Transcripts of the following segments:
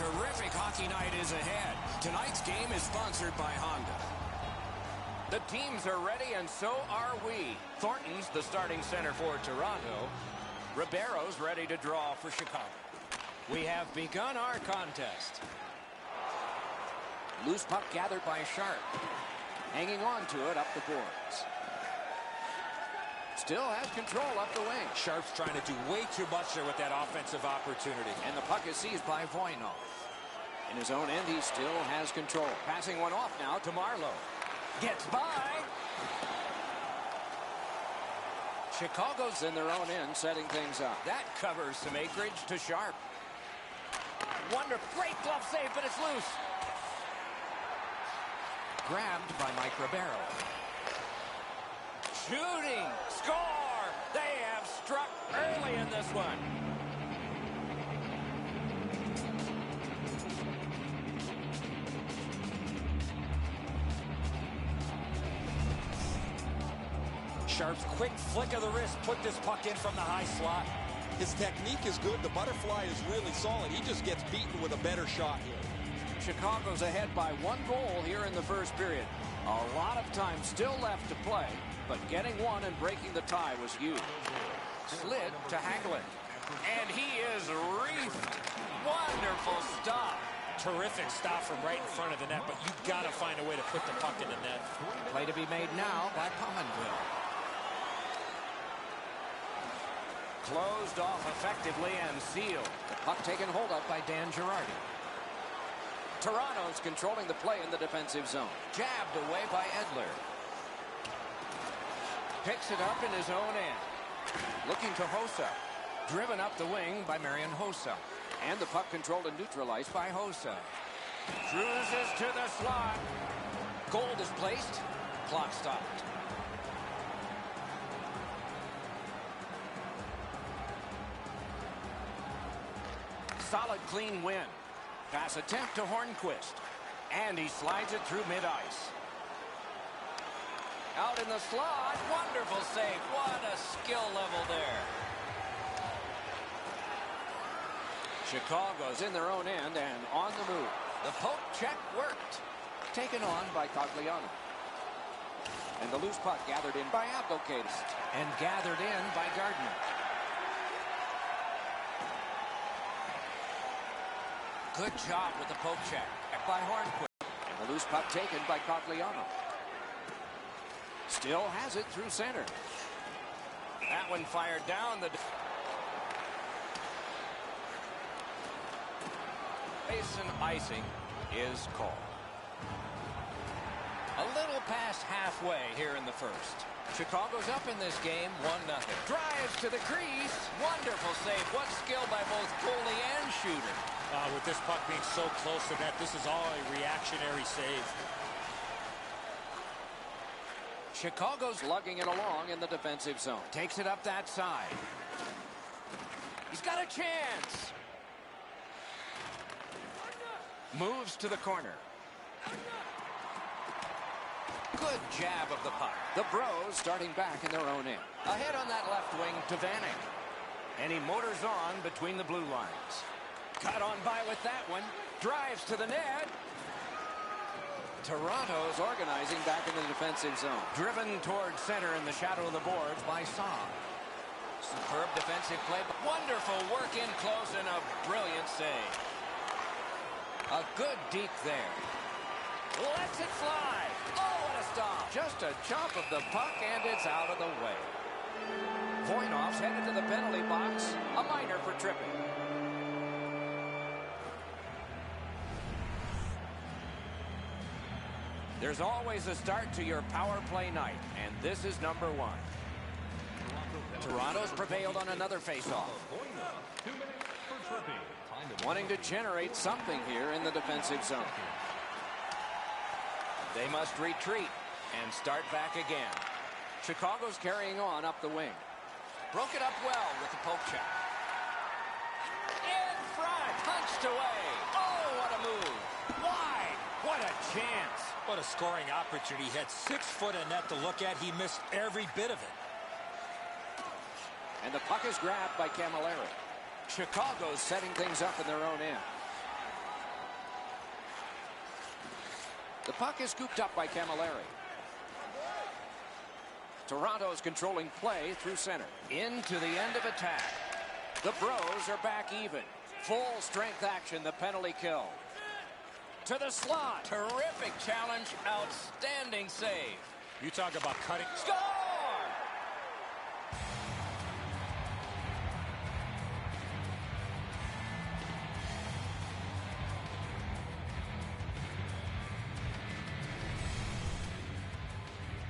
terrific hockey night is ahead. Tonight's game is sponsored by Honda. The teams are ready, and so are we. Thornton's the starting center for Toronto. Ribeiro's ready to draw for Chicago. We have begun our contest. Loose puck gathered by Sharp. Hanging on to it up the boards. Still has control up the wing. Sharp's trying to do way too much there with that offensive opportunity. And the puck is seized by Voynov. In his own end, he still has control. Passing one off now to Marlowe. Gets by. Chicago's in their own end, setting things up. That covers some acreage to Sharp. Wonderful. Great glove save, but it's loose. Grabbed by Mike Ribeiro. Shooting. Score. They have struck early in this one. Sharp's quick flick of the wrist put this puck in from the high slot. His technique is good. The butterfly is really solid. He just gets beaten with a better shot here. Chicago's ahead by 1 goal here in the first period. A lot of time still left to play, but getting one and breaking the tie was huge. Slid to Hagelin. And he is reefed. Wonderful stop. Terrific stop from right in front of the net, but you've got to find a way to put the puck in the net. Play to be made now by Pominville. Closed off effectively and sealed. The puck taken hold of by Dan Girardi. Toronto's controlling the play in the defensive zone. Jabbed away by Edler. Picks it up in his own end. Looking to Hossa. Driven up the wing by Marian Hossa. And the puck controlled and neutralized by Hossa. Cruises to the slot. Goal is placed. Clock stopped. Solid, clean win. Pass attempt to Hornquist. And he slides it through mid-ice. Out in the slot. Wonderful save. What a skill level there. Chicago's in their own end and on the move. The poke check worked. Taken on by Cogliano. And the loose puck gathered in by Abdelkader. And gathered in by Gardner. Good job with the poke check by Hornquist. And the loose puck taken by Cogliano. Still has it through center. That one fired down the... Basin icing is called. A little past halfway here in the first. Chicago's up in this game 1-0. Drives to the crease. Wonderful save. What skill by both goalie and shooter. With this puck being so close to net, this is all a reactionary save. Chicago's lugging it along in the defensive zone. Takes it up that side. He's got a chance. Moves to the corner. Good jab of the puck. The Bros starting back in their own end. Ahead on that left wing to Vanek. And he motors on between the blue lines. Cut on by with that one. Drives to the net. Toronto's organizing back in the defensive zone. Driven towards center in the shadow of the boards by Saab. Superb defensive play. Wonderful work in close and a brilliant save. A good deke there. Lets it fly. Oh, what a stop. Just a chop of the puck, and it's out of the way. Voynov's headed to the penalty box. A minor for tripping. There's always a start to your power play night, and this is number 1. Toronto's prevailed on another faceoff. Wanting to generate something here in the defensive zone. They must retreat and start back again. Chicago's carrying on up the wing. Broke it up well with the poke check. In front, punched away. Oh, what a move. Wide. What a chance. What a scoring opportunity. He had 6 foot of net to look at. He missed every bit of it. And the puck is grabbed by Camilleri. Chicago's setting things up in their own end. The puck is scooped up by Camilleri. Toronto's controlling play through center. Into the end of attack. The Bros are back even. Full strength action, the penalty kill. To the slot. Terrific challenge. Outstanding save. You talk about cutting. Score!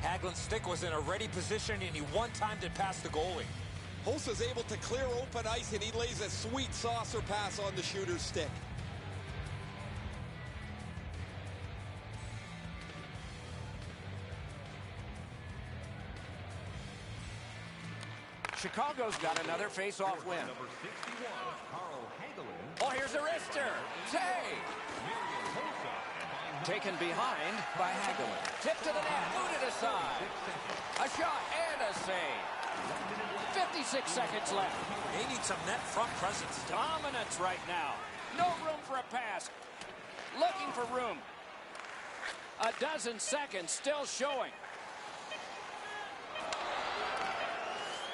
Hagelin's stick was in a ready position, and he one-timed it past the goalie. Hosa's able to clear open ice, and he lays a sweet saucer pass on the shooter's stick. Chicago's got another face-off win. Number 61, Carl Hagelin. Oh, here's a wrister. Save. Taken behind by Hagelin. Tip to the net. Booted aside. A shot and a save. 56 seconds left. They need some net front presence. Dominance right now. No room for a pass. Looking for room. A dozen seconds still showing.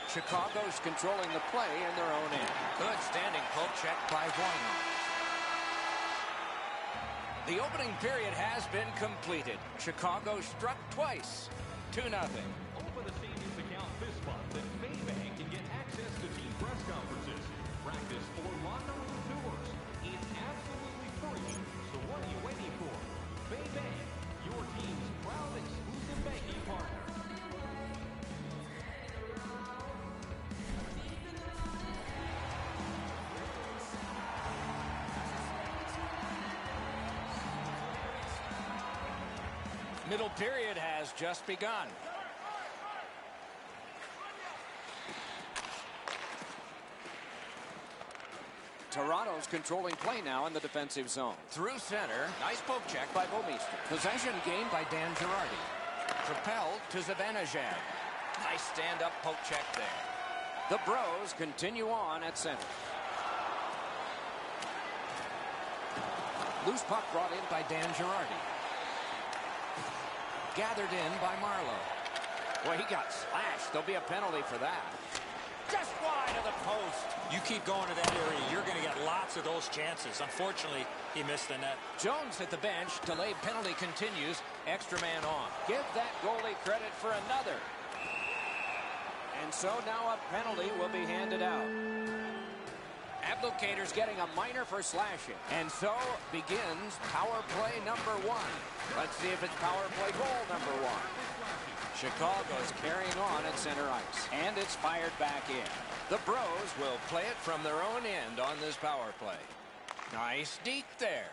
Chicago's controlling the play in their own end. Good standing poke check by Weinman. The opening period has been completed. Chicago struck twice. 2-0. Open the Stadium's account this month, and Maybank can get access to team press conferences. Practice or locker room tours. It's absolutely free. So what are you waiting for? Maybank, your team's proud exclusive banking partner. Middle period has just begun. Toronto's controlling play now in the defensive zone. Through center. Nice poke check by Bomeister. Possession gained by Dan Girardi. Propelled to Zibanejad. Nice stand-up poke check there. The Bros continue on at center. Loose puck brought in by Dan Girardi. Gathered in by Marlowe. Boy, he got slashed. There'll be a penalty for that. Just wide of the post. You keep going to that area, you're going to get lots of those chances. Unfortunately, he missed the net. Jones at the bench. Delayed penalty continues. Extra man on. Give that goalie credit for another. And so now a penalty will be handed out. Abdelkader's getting a minor for slashing. And so begins power play number 1. Let's see if it's power play goal number 1. Chicago's carrying on at center ice. And it's fired back in. The Bros will play it from their own end on this power play. Nice deke there.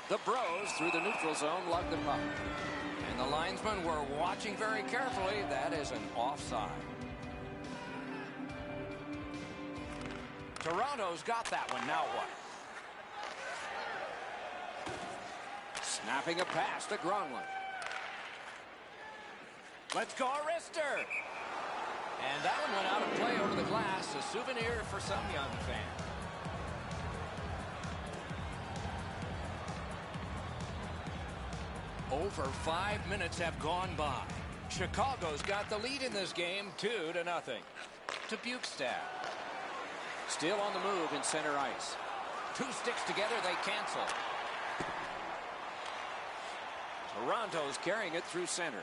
The Bros through the neutral zone lug the puck. And the linesmen were watching very carefully. That is an offside. Toronto's got that one. Now what? Snapping a pass to Gronlund. Let's go, Arister. And that one went out of play over the glass. A souvenir for some young fan. Over 5 minutes have gone by. Chicago's got the lead in this game, 2-0. To Bukestad. Still on the move in center ice. 2 sticks together, they cancel. Toronto's carrying it through center.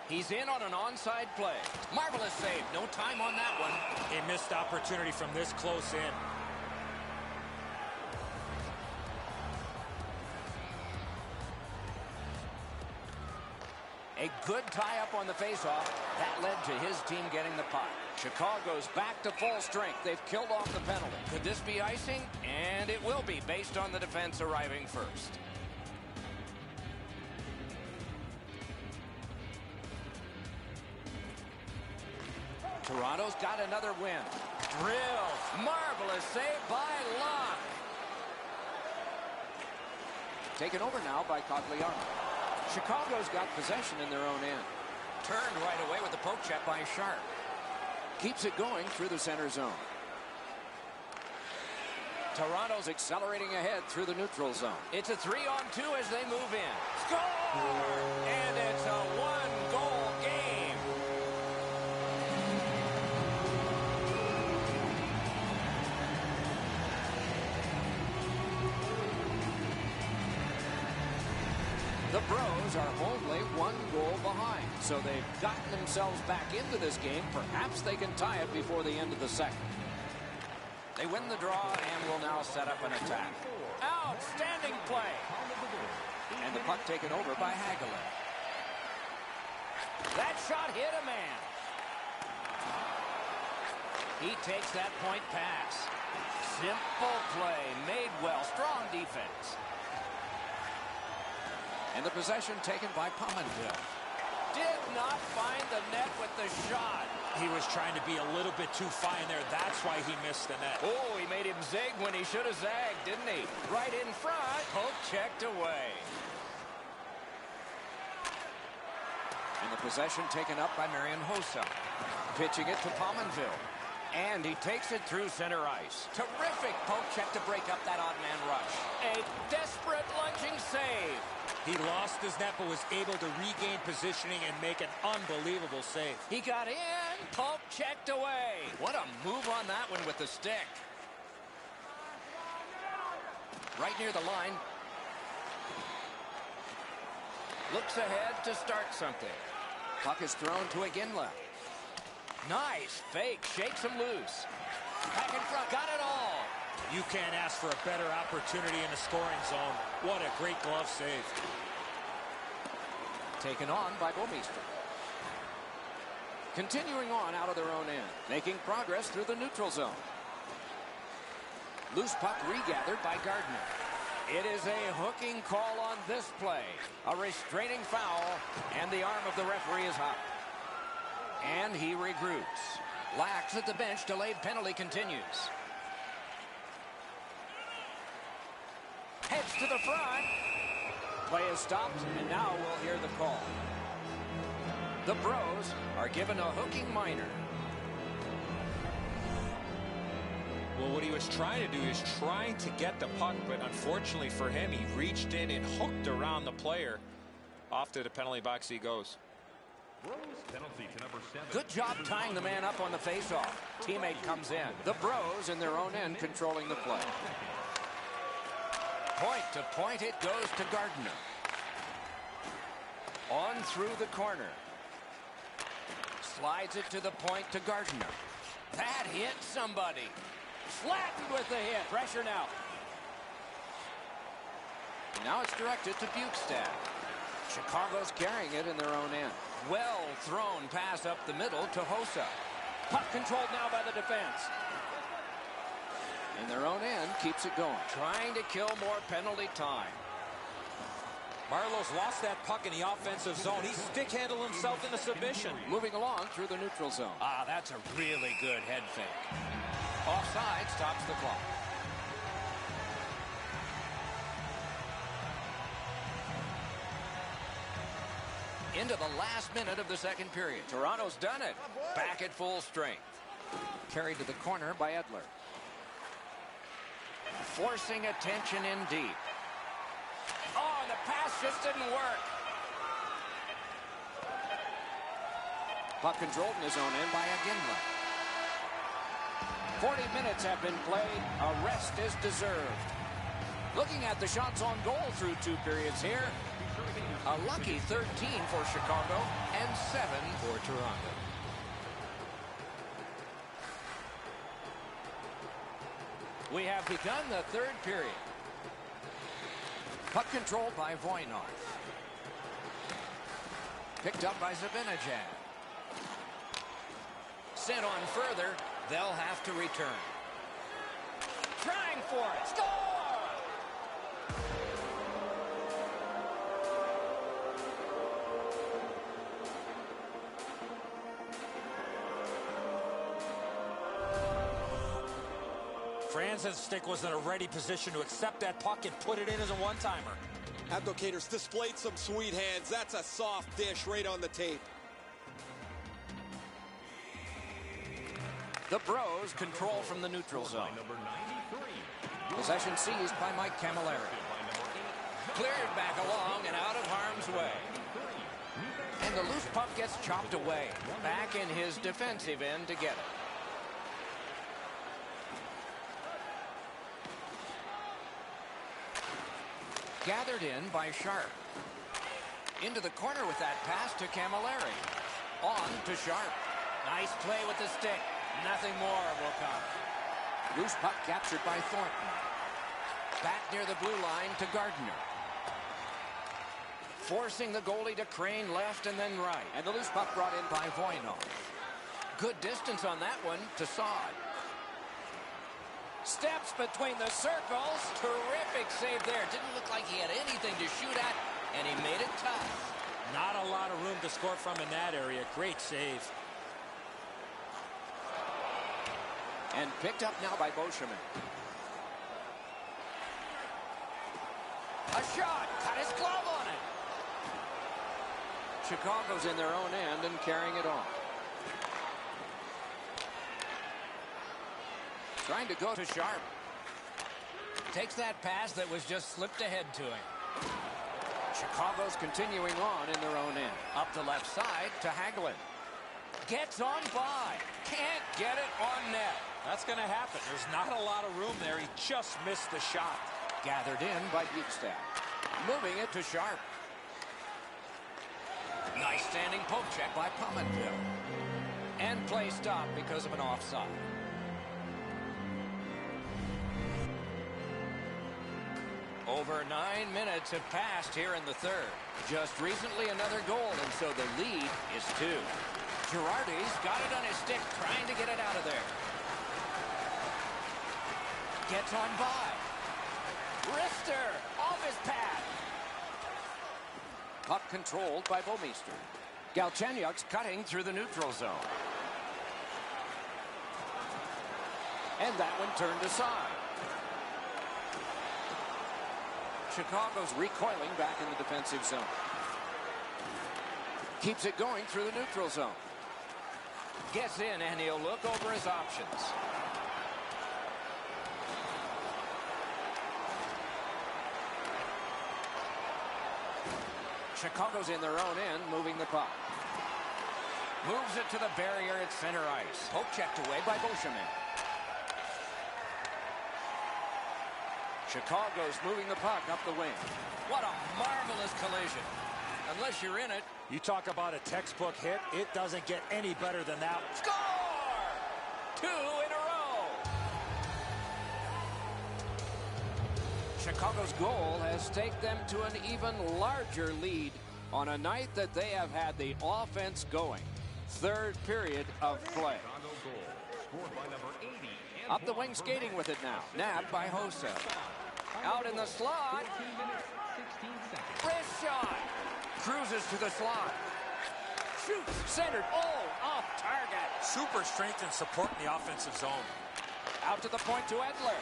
He's in on an onside play. Marvelous save. No time on that one. A missed opportunity from this close in. A good tie-up on the faceoff. That led to his team getting the puck. Chicago's back to full strength. They've killed off the penalty. Could this be icing? And it will be, based on the defense arriving first. Toronto's got another win. Drill. Marvelous save by Locke. Taken over now by Cogliano. Chicago's got possession in their own end. Turned right away with the poke check by Sharp. Keeps it going through the center zone. Toronto's accelerating ahead through the neutral zone. It's a 3-on-2 as they move in. Score! And it's a one-goal game. The Bros are only one goal behind, so they've gotten themselves back into this game. Perhaps they can tie it before the end of the second. They win the draw and will now set up an attack. Outstanding play. And the puck taken over by Hagelin. That shot hit a man. He takes that point pass. Simple play, made well, strong defense. And the possession taken by Pominville. Did not find the net with the shot. He was trying to be a little bit too fine there. That's why he missed the net. Oh, he made him zig when he should have zagged, didn't he? Right in front. Poke checked away. And the possession taken up by Marian Hossa. Pitching it to Pominville. And he takes it through center ice. Terrific poke check to break up that odd man rush. A desperate lunging save. He lost his net but was able to regain positioning and make an unbelievable save. He got in, poke checked away. What a move on that one with the stick. Right near the line. Looks ahead to start something. Puck is thrown to Iginla. Nice fake, shakes him loose. Back in front, got it all. You can't ask for a better opportunity in the scoring zone. What a great glove save. Taken on by Bomeister. Continuing on out of their own end. Making progress through the neutral zone. Loose puck regathered by Gardner. It is a hooking call on this play. A restraining foul, and the arm of the referee is up. And he regroups. Lax at the bench. Delayed penalty continues. Heads to the front. Play is stopped, and now we'll hear the call. The Bros are given a hooking minor. Well, what he was trying to do is trying to get the puck, but unfortunately for him, he reached in and hooked around the player. Off to the penalty box he goes. Penalty to number 7. Good job tying the man up on the faceoff. Teammate comes in. The Bros in their own end controlling the play. Point to point it goes to Gardner. On through the corner. Slides it to the point to Gardner. That hit somebody. Flattened with the hit. Pressure now. Now it's directed to Bukestad. Chicago's carrying it in their own end. Well thrown pass up the middle to Hossa. Puck controlled now by the defense. In their own end, keeps it going. Trying to kill more penalty time. Marlowe's lost that puck in the offensive zone. He stick-handled himself into submission. Moving along through the neutral zone. Ah, that's a really good head fake. Offside stops the clock. Into the last minute of the second period. Toronto's done it. Back at full strength. Carried to the corner by Edler. Forcing attention in deep. Oh, the pass just didn't work. Puck controlled in his own end by Iginla. 40 minutes have been played. A rest is deserved. Looking at the shots on goal through 2 periods here. A lucky 13 for Chicago and 7 for Toronto. We have begun the third period. Puck controlled by Voynov. Picked up by Zibanejad. Sent on further. They'll have to return. Trying for it. Score! Franzen's stick was in a ready position to accept that puck and put it in as a one-timer. Abdelkader's displayed some sweet hands. That's a soft dish right on the tape. The Bros control from the neutral zone. Number 93. Possession seized by Mike Camilleri. Cleared back along and out of harm's way. And the loose puck gets chopped away. Back in his defensive end to get it. Gathered in by Sharp. Into the corner with that pass to Camilleri. On to Sharp. Nice play with the stick. Nothing more will come. Loose puck captured by Thornton. Back near the blue line to Gardner. Forcing the goalie to crane left and then right. And the loose puck brought in by Voynov. Good distance on that one to Saad. Steps between the circles. Terrific save there. Didn't look like he had anything to shoot at, and he made it tough. Not a lot of room to score from in that area. Great save. And picked up now by Beauchemin. A shot. Cut his glove on it. Chicago's in their own end and carrying it on. Trying to go to Sharp. Takes that pass that was just slipped ahead to him. Chicago's continuing on in their own end. Up the left side to Hagelin. Gets on by. Can't get it on net. That's going to happen. There's not a lot of room there. He just missed the shot. Gathered in by Bukestad. Moving it to Sharp. Nice standing poke check by Pominville. And play stopped because of an offside. Over 9 minutes have passed here in the third. Just recently another goal, and so the lead is 2. Girardi's got it on his stick, trying to get it out of there. Gets on by. Rister off his pad. Puck controlled by Bouwmeester. Galchenyuk's cutting through the neutral zone. And that one turned aside. Chicago's recoiling back in the defensive zone. Keeps it going through the neutral zone. Gets in and he'll look over his options. Chicago's in their own end, moving the puck. Moves it to the barrier at center ice. Poke checked away by Beauchemin. Chicago's moving the puck up the wing. What a marvelous collision. Unless you're in it. You talk about a textbook hit. It doesn't get any better than that. Score! 2 in a row. Chicago's goal has taken them to an even larger lead on a night that they have had the offense going. Third period of play. Up the wing skating with it now. Nabbed by Hossa. Out in the slot. Wrist shot. Cruises to the slot. Shoots. Centered. Oh, off target. Super strength and support in the offensive zone. Out to the point to Edler.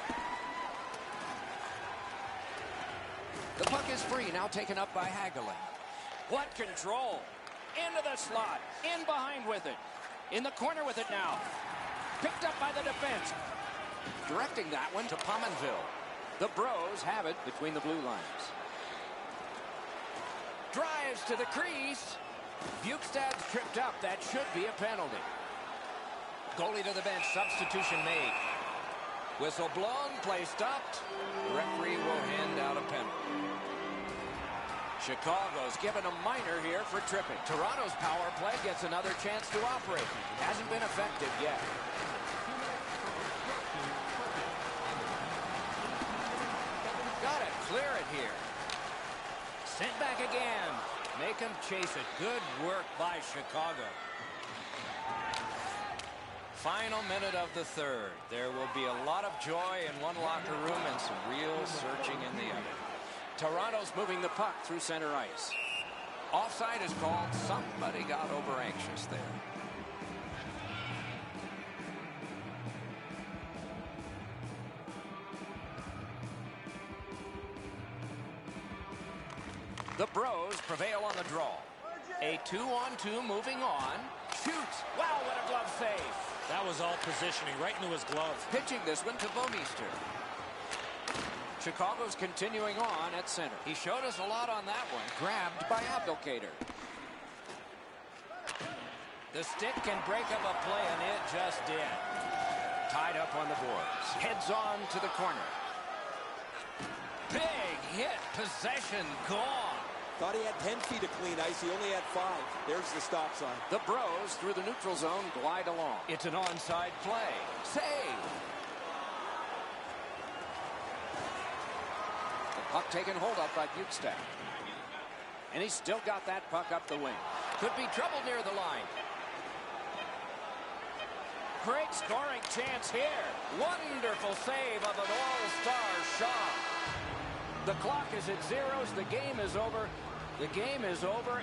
The puck is free. Now taken up by Hagelin. What control. Into the slot. In behind with it. In the corner with it now. Picked up by the defense. Directing that one to Pominville. The Bros have it between the blue lines. Drives to the crease. Bukestad's tripped up. That should be a penalty. Goalie to the bench. Substitution made. Whistle blown. Play stopped. Referee will hand out a penalty. Chicago's given a minor here for tripping. Toronto's power play gets another chance to operate. It hasn't been effective yet. Got it. Clear it here. Sent back again. Make him chase it. Good work by Chicago. Final minute of the third. There will be a lot of joy in one locker room and some real searching in the other. Toronto's moving the puck through center ice. Offside is called. Somebody got over anxious there. The Bros prevail on the draw. A 2-on-2 moving on. Shoots. Wow, what a glove save. That was all positioning right into his glove. Pitching this one to Bouwmeester. Chicago's continuing on at center. He showed us a lot on that one. Grabbed by Abdelkader. The stick can break up a play, and it just did. Tied up on the boards. Heads on to the corner. Big hit. Possession gone. Thought he had 10 feet of clean ice. He only had 5. There's the stop sign. The Bros through the neutral zone glide along. It's an onside play. Save. The puck taken hold of by Bukestad. And he's still got that puck up the wing. Could be trouble near the line. Great scoring chance here. Wonderful save of an all-star shot. The clock is at zeros. The game is over. The game is over.